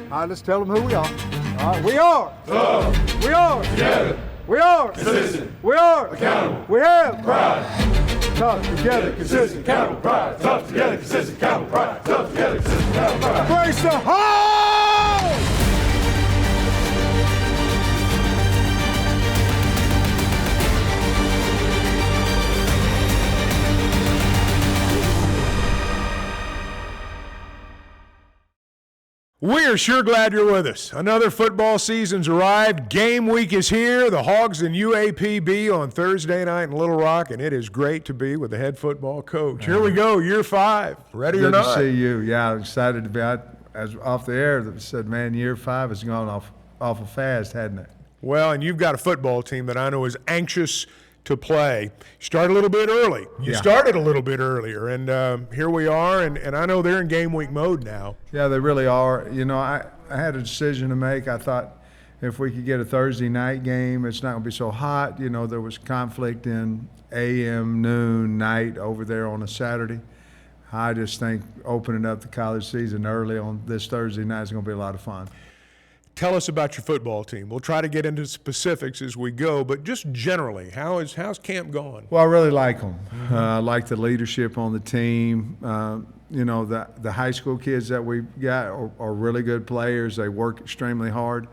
All right, let's tell them who we are. All right, we are. Tough. We are. Together. We are. Consistent. We are. Accountable. We have. Pride. Tough together, Consistent. Accountable. Pride. Tough together. Consistent. Accountable. Pride. Tough together. Consistent. Accountable. Pride. Brace the hold! We are sure glad you're with us. Another football season's arrived. Game week is here. The Hogs and UAPB on Thursday night in Little Rock, and it is great to be with the head football coach. Here we go, year 5. Ready or not? Good to see you. Yeah, I'm excited to be out. As off the air, that said, man, year 5 has gone awful fast, hadn't it? Well, and you've got a football team that I know is anxious to play. Start a little bit early. You started a little bit earlier, and here we are, and I know they're in game week mode now. Yeah, they really are. You know, I had a decision to make. I thought if we could get a Thursday night game, it's not going to be so hot. You know, there was conflict in AM, noon, night over there on a Saturday. I just think opening up the college season early on this Thursday night is going to be a lot of fun. Tell us about your football team. We'll try to get into specifics as we go, but just generally, how's camp going? Well, I really like them. I like the leadership on the team. You know, the high school kids that we've got are really good players. They work extremely hard.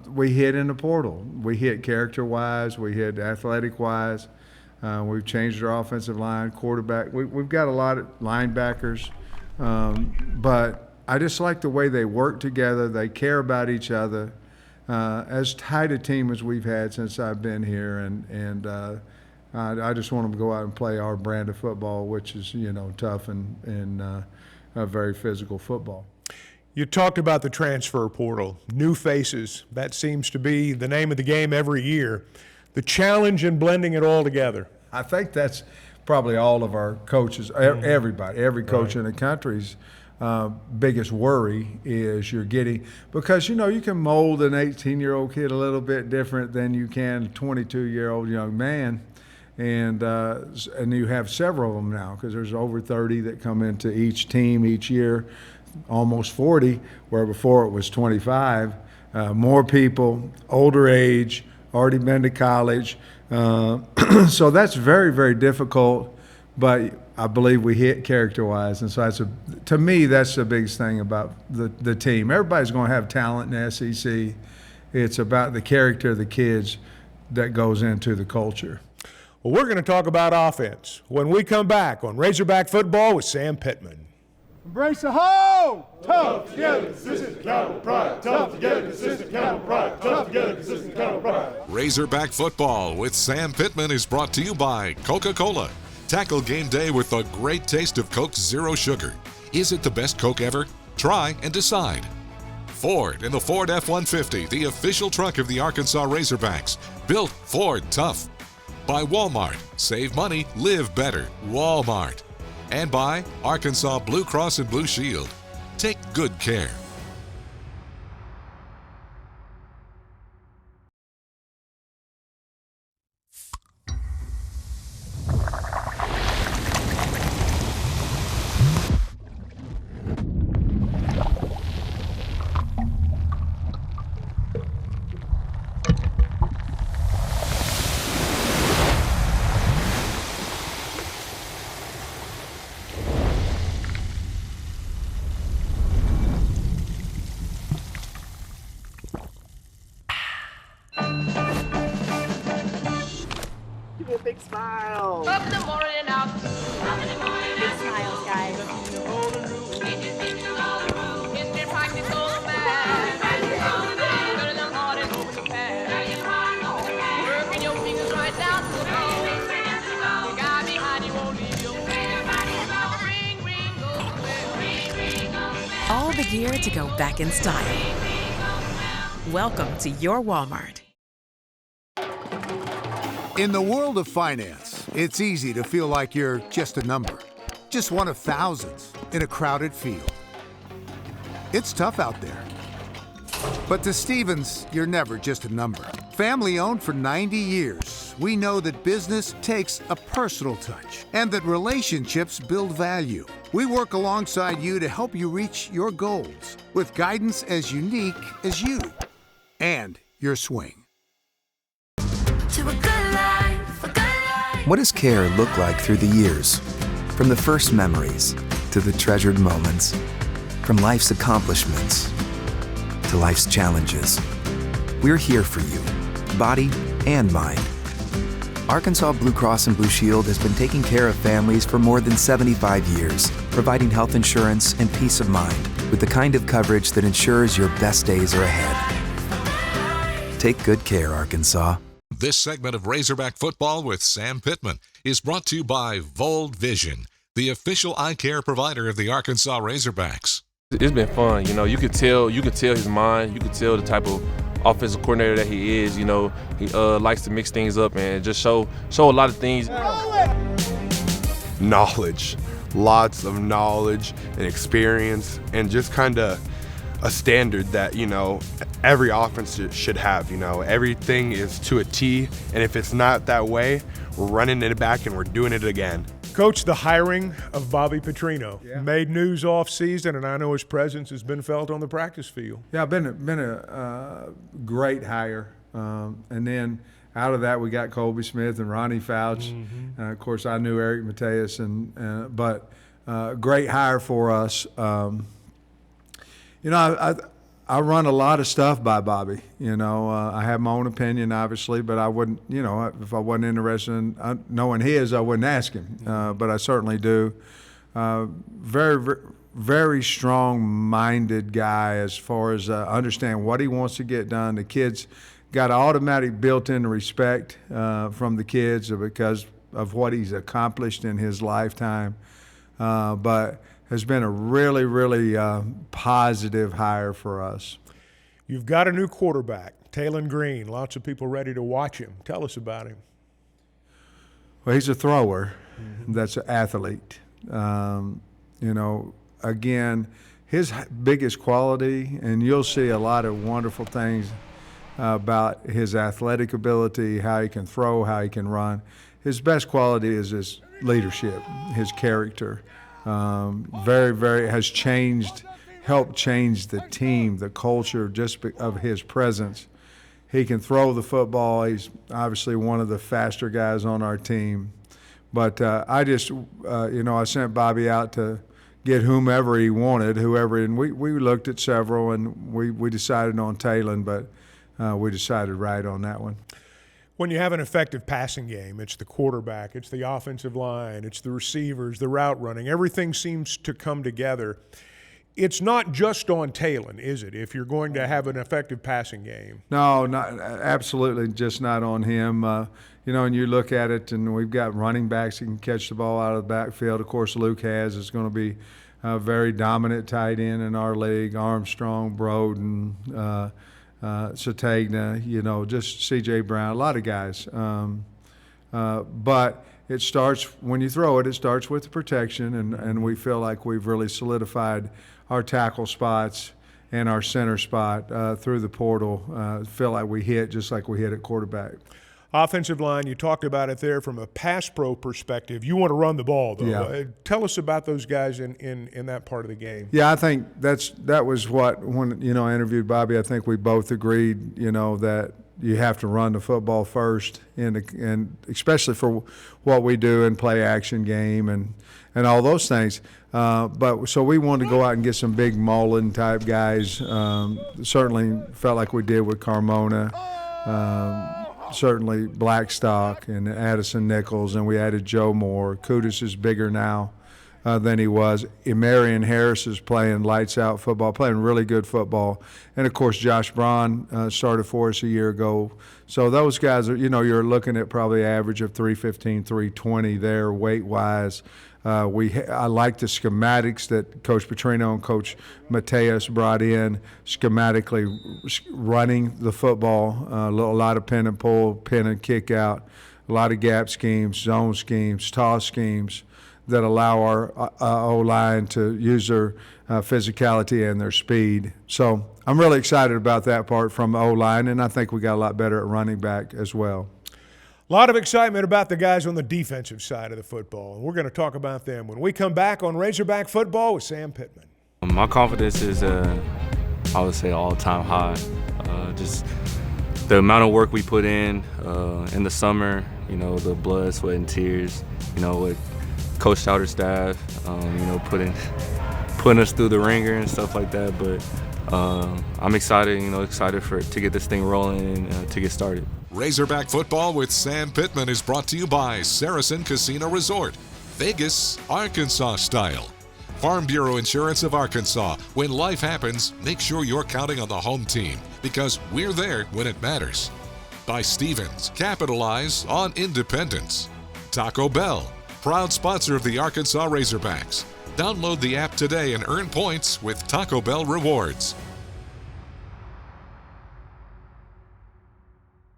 We hit in the portal. We hit character-wise. We hit athletic-wise. We've changed our offensive line, quarterback. We've got a lot of linebackers, but I just like the way they work together. They care about each other. As tight a team as we've had since I've been here, and I just want them to go out and play our brand of football, which is, you know, tough and a very physical football. You talked about the transfer portal, new faces. That seems to be the name of the game every year. The challenge in blending it all together. I think that's probably all of our coaches, everybody, every coach in the country's biggest worry is you're getting, because, you know, you can mold an 18-year-old kid a little bit different than you can a 22-year-old young man. And you have several of them now, because there's over 30 that come into each team each year, almost 40, where before it was 25. More people, older age, already been to college. So that's very, very difficult, but I believe we hit character-wise, and so to me, that's the biggest thing about the team. Everybody's going to have talent in the SEC. It's about the character of the kids that goes into the culture. Well, we're going to talk about offense when we come back on Razorback Football with Sam Pittman. Brace the hold! Tough together. Consistent. Accountable. Pride. Tough together. Consistent. Accountable. Pride. Tough together. Consistent. Accountable. Pride. Razorback Football with Sam Pittman is brought to you by Coca-Cola. Tackle game day with the great taste of Coke's Zero Sugar. Is it the best Coke ever? Try and decide. Ford in the Ford F-150, the official truck of the Arkansas Razorbacks. Built Ford tough. By Walmart. Save money, live better. Walmart. And by Arkansas Blue Cross and Blue Shield. Take good care. Big smile. Up the morning out. Big smiles, guys. Instant practice all the bad. Better than hard and over the pad. Working your fingers right down to the bone. You got behind, you won't leave your ring, ring, goes well. All the gear to go back in style. Welcome to your Walmart. In the world of finance, it's easy to feel like you're just a number, just one of thousands in a crowded field. It's tough out there. But to Stevens, you're never just a number. Family owned for 90 years, we know that business takes a personal touch and that relationships build value. We work alongside you to help you reach your goals with guidance as unique as you and your swing. What does care look like through the years? From the first memories to the treasured moments, from life's accomplishments to life's challenges. We're here for you, body and mind. Arkansas Blue Cross and Blue Shield has been taking care of families for more than 75 years, providing health insurance and peace of mind with the kind of coverage that ensures your best days are ahead. Take good care, Arkansas. This segment of Razorback Football with Sam Pittman is brought to you by Vold Vision, the official eye care provider of the Arkansas Razorbacks. It's been fun. You could tell his mind. You could tell the type of offensive coordinator that he is. He likes to mix things up and just show a lot of things. Knowledge, lots of knowledge and experience, and just kind of a standard that every offense should have. Everything is to a T, and if it's not that way, we're running it back and we're doing it again. Coach, the hiring of Bobby Petrino made news off season, and I know his presence has been felt on the practice field. Yeah, been a great hire, and then out of that we got Colby Smith and Ronnie Fouch. Of course, I knew Eric Mateus, but great hire for us. I run a lot of stuff by Bobby. I have my own opinion, obviously, but I wouldn't, if I wasn't interested in knowing his, I wouldn't ask him. But I certainly do. Very, very strong-minded guy as far as understand what he wants to get done. The kids got an automatic built-in respect from the kids because of what he's accomplished in his lifetime. But has been a really, really positive hire for us. You've got a new quarterback, Talon Green. Lots of people ready to watch him. Tell us about him. Well, he's a thrower. That's an athlete. Again, his biggest quality, and you'll see a lot of wonderful things about his athletic ability, how he can throw, how he can run. His best quality is his leadership, his character. Very has helped change the team, the culture just of his presence. He can throw the football. He's obviously one of the faster guys on our team. But I sent Bobby out to get whomever he wanted, and we looked at several, and we decided on Talon, but we decided right on that one. When you have an effective passing game, it's the quarterback, it's the offensive line, it's the receivers, the route running. Everything seems to come together. It's not just on Talon, is it, if you're going to have an effective passing game? No, absolutely just not on him. And you look at it, and we've got running backs who can catch the ball out of the backfield. Of course, Luke is going to be a very dominant tight end in our league. Armstrong, Broden, Satagna, just C.J. Brown, a lot of guys. But it starts, when you throw it, it starts with the protection, and we feel like we've really solidified our tackle spots and our center spot through the portal. Feel like we hit just like we hit at quarterback. Offensive line, you talked about it there from a pass pro perspective. You want to run the ball, though. Yeah. Tell us about those guys in that part of the game. Yeah, I think that was what, when I interviewed Bobby, I think we both agreed, that you have to run the football first, and especially for what we do in play action game and all those things. So we wanted to go out and get some big Mullen type guys. Certainly felt like we did with Carmona. Certainly Blackstock and Addison Nichols, and we added Joe Moore. Kudus is bigger now than he was. Marion Harris is playing lights out football, playing really good football. And, of course, Josh Braun started for us a year ago. So those guys, you're looking at probably average of 315, 320 there weight-wise. I like the schematics that Coach Petrino and Coach Mateus brought in, schematically running the football, a lot of pin and pull, pin and kick out, a lot of gap schemes, zone schemes, toss schemes. that allow our O-line to use their physicality and their speed. So I'm really excited about that part from the O-line, and I think we got a lot better at running back as well. A lot of excitement about the guys on the defensive side of the football, and we're going to talk about them when we come back on Razorback Football with Sam Pittman. My confidence is, I would say, all-time high. Just the amount of work we put in the summer, you know, the blood, sweat, and tears, you know, with Coach Souter's staff, you know, putting us through the ringer and stuff like that. But I'm excited, you know, to get this thing rolling and to get started. Razorback Football with Sam Pittman is brought to you by Saracen Casino Resort, Vegas, Arkansas style. Farm Bureau Insurance of Arkansas. When life happens, make sure you're counting on the home team because we're there when it matters. By Stevens, capitalize on independence. Taco Bell, proud sponsor of the Arkansas Razorbacks. Download the app today and earn points with Taco Bell rewards.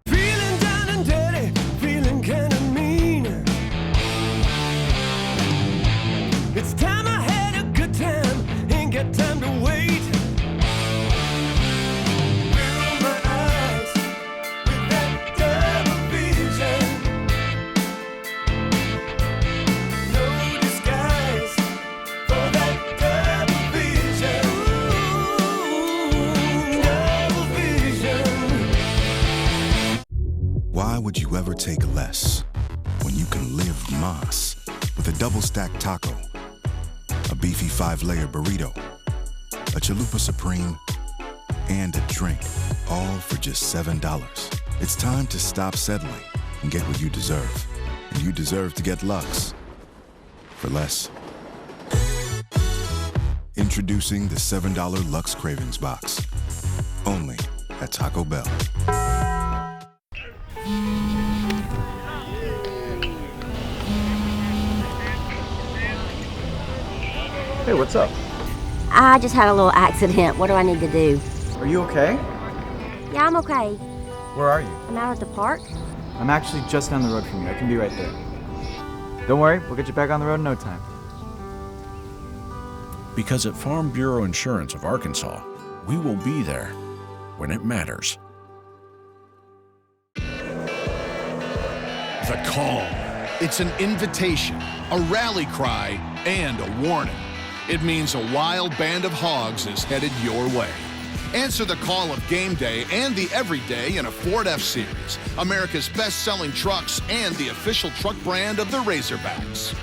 Feeling down and dirty, feeling kind of mean. It's time I had a good time, ain't got time to wait. Fill my eyes with that double vision. No disguise for that double vision. Ooh, double vision. Why would you ever take less when you can live más with a double-stacked taco, a beefy 5-layer burrito, a chalupa supreme, and a drink, all for just $7? It's time to stop settling and get what you deserve. And you deserve to get Lux for less. Introducing the $7 Lux Cravings Box, only at Taco Bell. Hey, what's up? I just had a little accident. What do I need to do? Are you okay? Yeah, I'm okay. Where are you? I'm out at the park. I'm actually just down the road from you. I can be right there. Don't worry, we'll get you back on the road in no time. Because at Farm Bureau Insurance of Arkansas, we will be there when it matters. The call. It's an invitation, a rally cry, and a warning. It means a wild band of hogs is headed your way. Answer the call of game day and the everyday in a Ford F-Series, America's best-selling trucks and the official truck brand of the Razorbacks.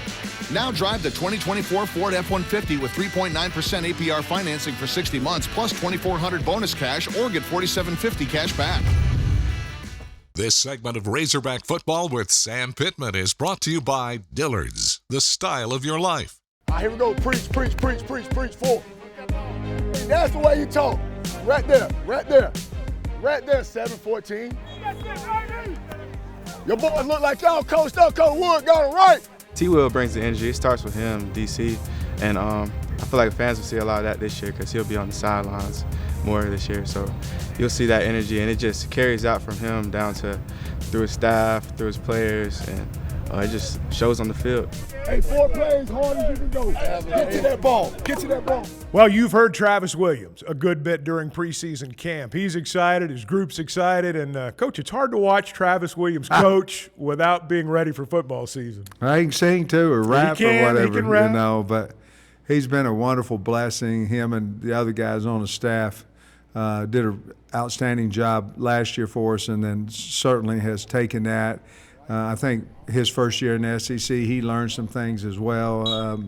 Now drive the 2024 Ford F-150 with 3.9% APR financing for 60 months plus $2,400 bonus cash or get $4,750 cash back. This segment of Razorback Football with Sam Pittman is brought to you by Dillard's, the style of your life. All right, here we go. Preach, preach, preach, preach, preach, full. That's the way you talk. Right there, right there. Right there, 7-14. Your boys look like y'all coached up, Coach Wood got it right. T-Will brings the energy. It starts with him, DC, and I feel like fans will see a lot of that this year because he'll be on the sidelines more this year. So you'll see that energy, and it just carries out from him down to through his staff, through his players, and it just shows on the field. Hey, 4 plays hard as you can go. Get to that ball. Get to that ball. Well, you've heard Travis Williams a good bit during preseason camp. He's excited. His group's excited. And, Coach, it's hard to watch Travis Williams coach without being ready for football season. He can sing, too, or rap or whatever, he can rap. you know. But he's been a wonderful blessing. Him and the other guys on the staff did an outstanding job last year for us and then certainly has taken that. I think his first year in the SEC, he learned some things as well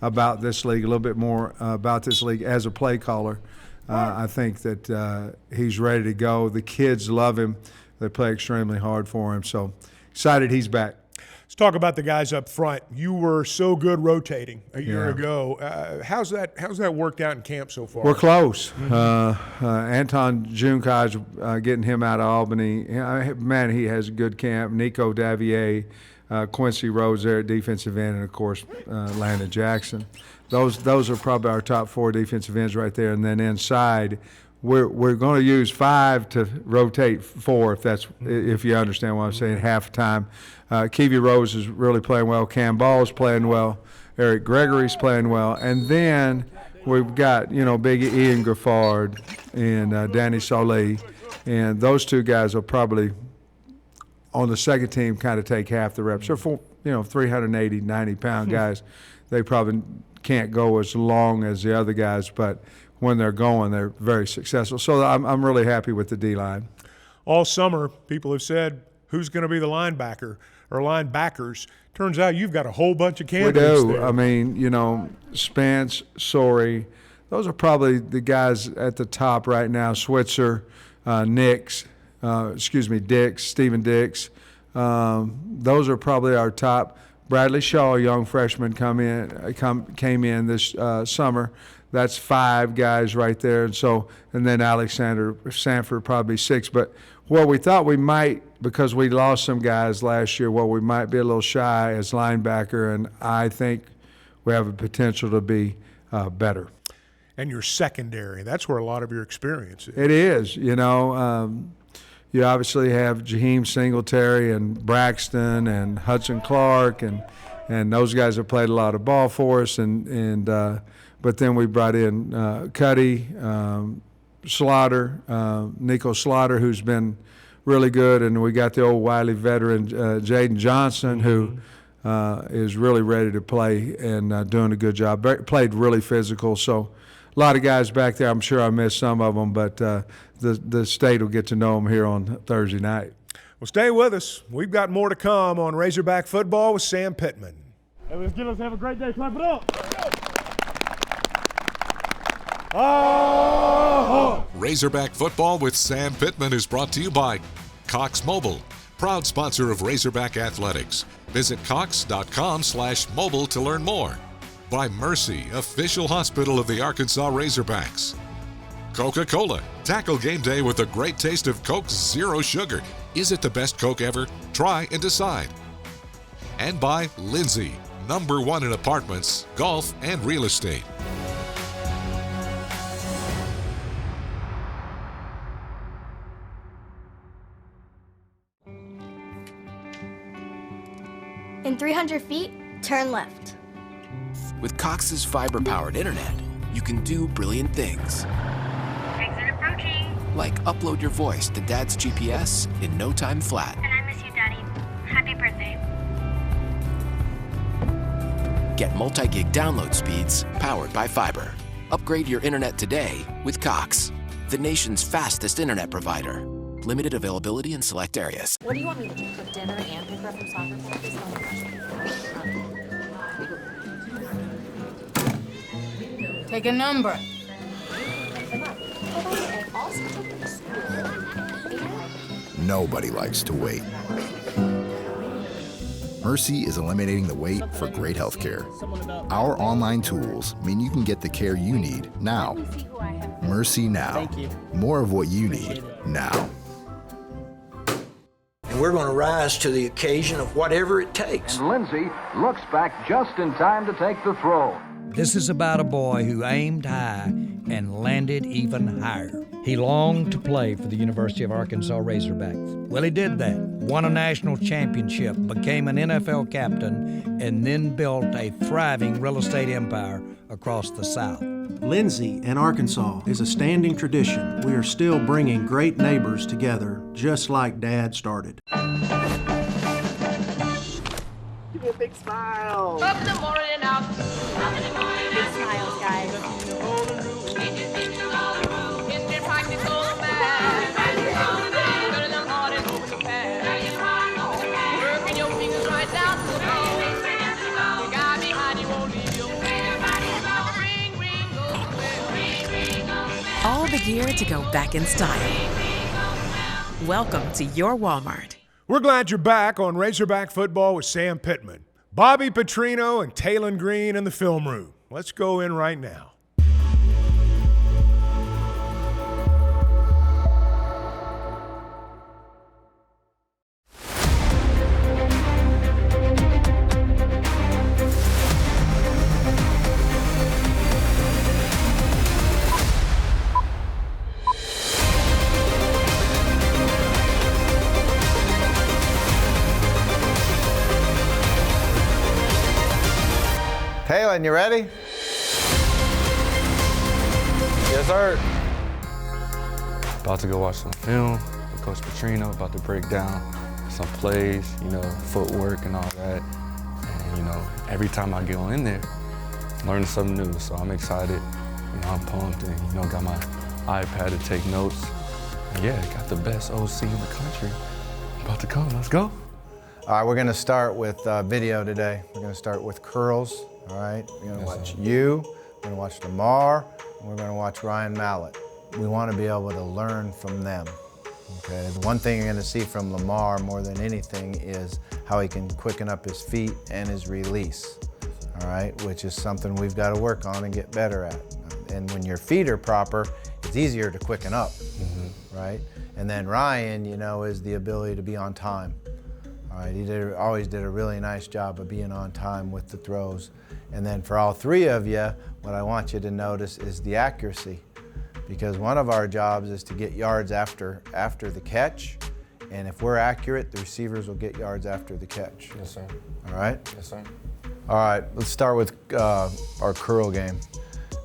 about this league, a little bit more about this league as a play caller. I think that he's ready to go. The kids love him. They play extremely hard for him. So excited he's back. Let's talk about the guys up front. You were so good rotating a year ago. How's that worked out in camp so far? We're close. Anton Junkaj, getting him out of Albany. Man, he has a good camp. Nico Davier, Quincy Rhodes there at defensive end, and, of course, Landon Jackson. Those are probably our top 4 defensive ends right there. And then inside, we're going to use 5 to rotate 4, if you understand what I'm saying, half the time. Keevy Rose is really playing well. Cam Ball's playing well. Eric Gregory's playing well. And then we've got, big Ian Gaffard and Danny Soleil. And those 2 guys will probably, on the second team, kind of take half the reps. So for, 380, 90-pound guys, they probably can't go as long as the other guys, but when they're going, they're very successful. So I'm really happy with the D-line. All summer, people have said, who's going to be the linebacker or linebackers? Turns out you've got a whole bunch of candidates there. I mean, Spence, Sorey, those are probably the guys at the top right now. Switzer, Dix, Stephen Dix. Those are probably our top. Bradley Shaw, a young freshman, came in this summer. That's 5 guys right there, and then Alexander Sanford probably 6. But what we thought we might, because we lost some guys last year, we might be a little shy as linebacker, and I think we have a potential to be better. And your secondary, that's where a lot of your experience is. It is, you obviously have Jaheim Singletary and Braxton and Hudson Clark, and those guys have played a lot of ball for us, but then we brought in Cuddy, Slaughter, Nico Slaughter, who's been really good, and we got the old Wiley veteran Jaden Johnson, who is really ready to play and doing a good job. Played really physical, so a lot of guys back there. I'm sure I missed some of them, but the state will get to know them here on Thursday night. Well, stay with us. We've got more to come on Razorback Football with Sam Pittman. Hey, let's have a great day. Clap it up. Oh! Razorback Football with Sam Pittman is brought to you by Cox Mobile, proud sponsor of Razorback Athletics. Visit cox.com/mobile to learn more. By Mercy, official hospital of the Arkansas Razorbacks. Coca-Cola, tackle game day with a great taste of Coke's Zero Sugar. Is it the best Coke ever? Try and decide. And by Lindsay, #1 in apartments, golf, and real estate. In 300 feet, turn left. With Cox's fiber-powered internet, you can do brilliant things. Exit approaching. Like upload your voice to Dad's GPS in no time flat. And I miss you, Daddy. Happy birthday. Get multi-gig download speeds powered by fiber. Upgrade your internet today with Cox, the nation's fastest internet provider. Limited availability in select areas. What do you want me to do for dinner and pick her up from soccer practice? Take a number. Nobody likes to wait. Mercy is eliminating the wait for great health care. Our online tools mean you can get the care you need now. Mercy Now. More of what you need now. And we're going to rise to the occasion of whatever it takes. And Lindsay looks back just in time to take the throw. This is about a boy who aimed high and landed even higher. He longed to play for the University of Arkansas Razorbacks. Well, he did that, won a national championship, became an NFL captain, and then built a thriving real estate empire across the South. Lindsay and Arkansas is a standing tradition. We are still bringing great neighbors together, just like Dad started. Give me a big smile. Up in the morning and out. Big smiles, guys. All the gear to go back in style. Welcome to your Walmart. We're glad you're back on Razorback Football with Sam Pittman, Bobby Petrino, and Taylon Green in the film room. Let's go in right now. doing? You ready? Yes, sir. About to go watch some film with Coach Petrino, about to break down some plays, you know, footwork and all that. And, you know, every time I get on in there, learning something new. So I'm excited, you know, I'm pumped and, you know, got my iPad to take notes. And yeah, got the best OC in the country about to come. Let's go. All right, we're gonna start with video today. We're gonna start with curls, all right? We're gonna watch you, we're gonna watch Lamar, and we're gonna watch Ryan Mallett. We wanna be able to learn from them, okay? The one thing you're gonna see from Lamar more than anything is how he can quicken up his feet and his release, all right? Which is something we've gotta work on and get better at. And when your feet are proper, it's easier to quicken up, right? And then Ryan, you know, is the ability to be on time. All right, he always did a really nice job of being on time with the throws. And then for all three of you, what I want you to notice is the accuracy. Because one of our jobs is to get yards after the catch. And if we're accurate, the receivers will get yards after the catch. Yes, sir. All right? Yes, sir. All right, let's start with our curl game.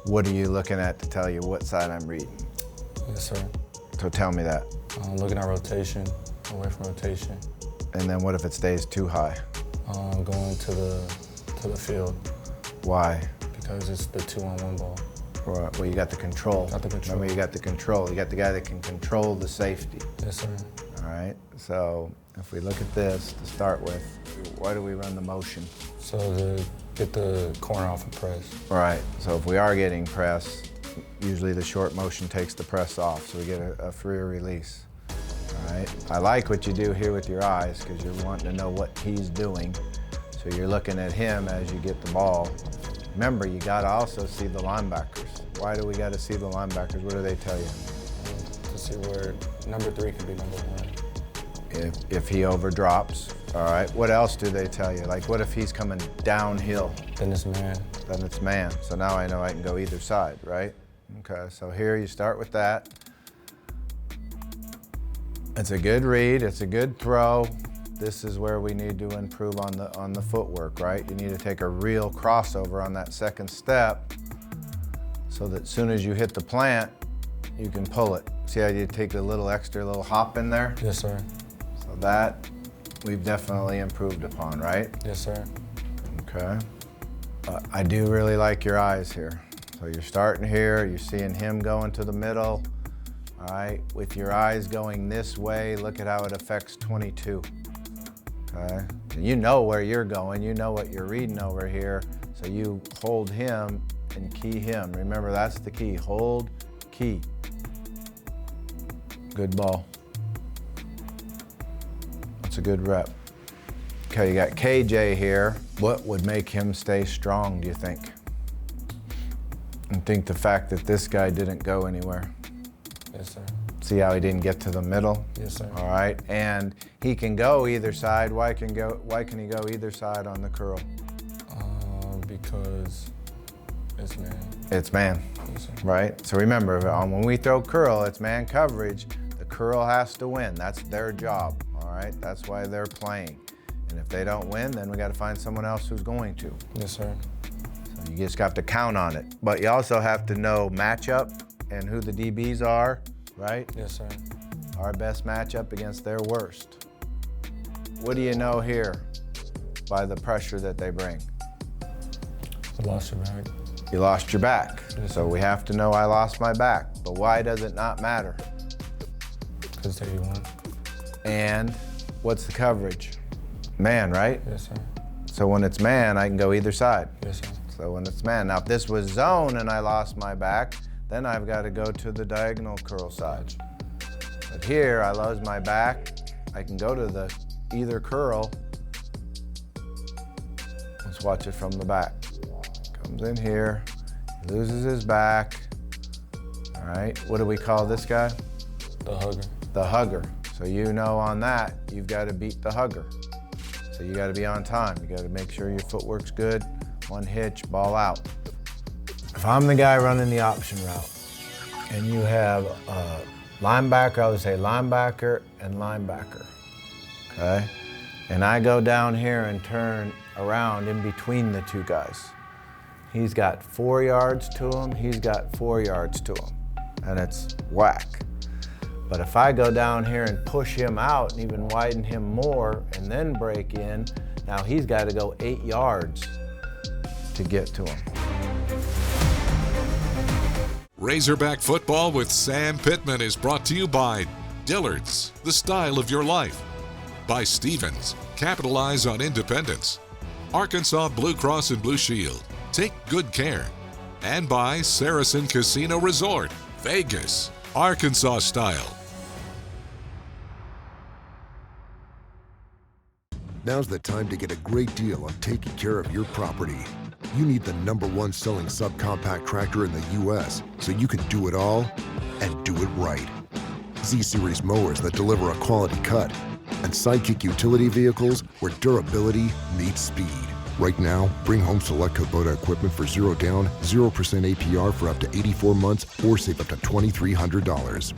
What are you looking at to tell you what side I'm reading? Yes, sir. So tell me that. I'm looking at rotation, away from rotation. And then what if it stays too high? Going to the field. Why? Because it's the 2-on-1 ball. Right. Well, you got the control. Got the control. Remember, you got the control. You got the guy that can control the safety. Yes, sir. All right. So if we look at this to start with, why do we run the motion? So to get the corner off a press. Right. So if we are getting press, usually the short motion takes the press off, so we get a freer release. All right. I like what you do here with your eyes because you're wanting to know what he's doing. So you're looking at him as you get the ball. Remember, you got to also see the linebackers. Why do we got to see the linebackers? What do they tell you? To see where number 3 can be number 1. If he overdrops. All right. What else do they tell you? Like, what if he's coming downhill? Then it's man. Then it's man. So now I know I can go either side, right? Okay. So here you start with that. It's a good read. It's a good throw. This is where we need to improve on the footwork, right? You need to take a real crossover on that second step so that as soon as you hit the plant, you can pull it. See how you take a little extra little hop in there? Yes, sir. So that we've definitely improved upon, right? Yes, sir. Okay. I do really like your eyes here. So you're starting here, you're seeing him going to the middle. All right, with your eyes going this way, look at how it affects 22. Okay, you know where you're going, you know what you're reading over here, so you hold him and key him. Remember, that's the key, hold, key. Good ball. That's a good rep. Okay, you got KJ here. What would make him stay strong, do you think? I think the fact that this guy didn't go anywhere. Yes, sir. See how he didn't get to the middle? Yes, sir. All right, and he can go either side. Why can he go either side on the curl? Because it's man. It's man, yes, right? So remember, when we throw curl, it's man coverage. The curl has to win. That's their job, all right? That's why they're playing. And if they don't win, then we got to find someone else who's going to. Yes, sir. So you just have to count on it. But you also have to know matchup and who the DBs are, right? Yes, sir. Our best matchup against their worst. What do you know here by the pressure that they bring? I lost your back. You lost your back. Yes, so we have to know I lost my back. But why does it not matter? Because they won. And what's the coverage? Man, right? Yes, sir. So when it's man, I can go either side. Yes, sir. So when it's man. Now if this was zone and I lost my back, then I've got to go to the diagonal curl side. But here, I lose my back. I can go to the either curl. Let's watch it from the back. Comes in here, he loses his back. All right, what do we call this guy? The hugger. The hugger. So you know on that, you've got to beat the hugger. So you got to be on time. You got to make sure your footwork's good. One hitch, ball out. If I'm the guy running the option route and you have a linebacker, I would say linebacker and linebacker, okay? And I go down here and turn around in between the two guys. He's got 4 yards to him, he's got 4 yards to him, and it's whack. But if I go down here and push him out and even widen him more and then break in, now he's got to go 8 yards to get to him. Razorback Football with Sam Pittman is brought to you by Dillard's, the style of your life. By Stevens, capitalize on independence. Arkansas Blue Cross and Blue Shield, take good care. And by Saracen Casino Resort, Vegas, Arkansas style. Now's the time to get a great deal on taking care of your property. You need the #1 selling subcompact tractor in the U.S. so you can do it all and do it right. Z-Series mowers that deliver a quality cut, and Sidekick utility vehicles where durability meets speed. Right now, bring home select Kubota equipment for 0 down, 0% APR for up to 84 months or save up to $2,300.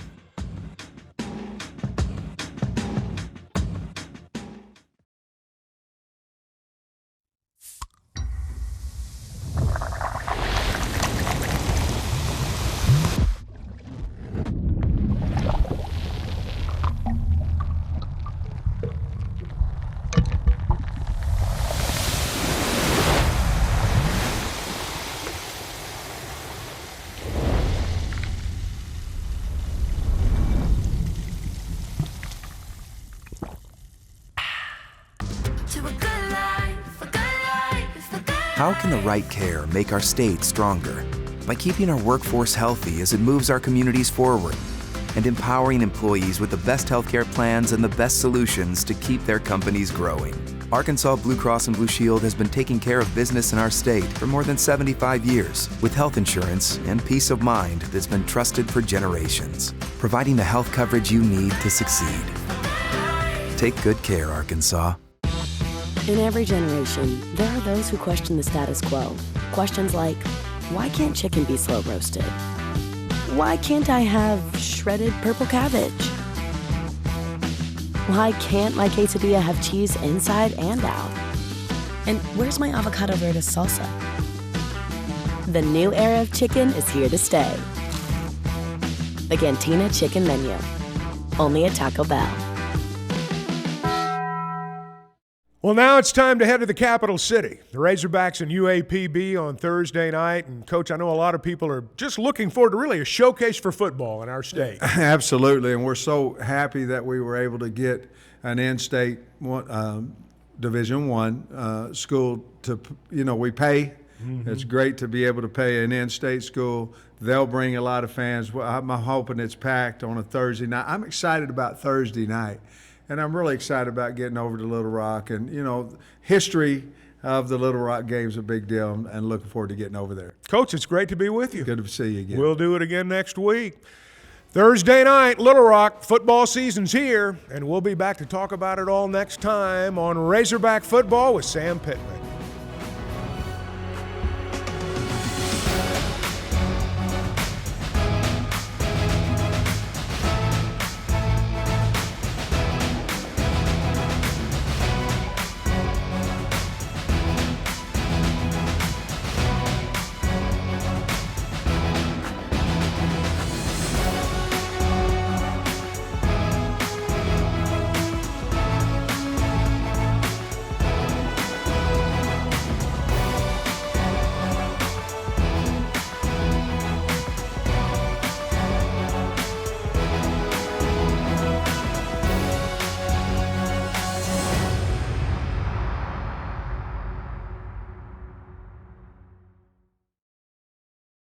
How can the right care make our state stronger? By keeping our workforce healthy as it moves our communities forward, and empowering employees with the best healthcare plans and the best solutions to keep their companies growing. Arkansas Blue Cross and Blue Shield has been taking care of business in our state for more than 75 years with health insurance and peace of mind that's been trusted for generations, providing the health coverage you need to succeed. Take good care, Arkansas. In every generation, there are those who question the status quo. Questions like, why can't chicken be slow roasted? Why can't I have shredded purple cabbage? Why can't my quesadilla have cheese inside and out? And where's my avocado verde salsa? The new era of chicken is here to stay. The Cantina Chicken Menu, only at Taco Bell. Well, now it's time to head to the capital city. The Razorbacks and UAPB on Thursday night. And, Coach, I know a lot of people are just looking forward to really a showcase for football in our state. Absolutely, and we're so happy that we were able to get an in-state Division I school to, we pay. Mm-hmm. It's great to be able to pay an in-state school. They'll bring a lot of fans. I'm hoping it's packed on a Thursday night. I'm excited about Thursday night. And I'm really excited about getting over to Little Rock. And, history of the Little Rock game is a big deal, and looking forward to getting over there. Coach, it's great to be with you. Good to see you again. We'll do it again next week. Thursday night, Little Rock, football season's here, and we'll be back to talk about it all next time on Razorback Football with Sam Pittman.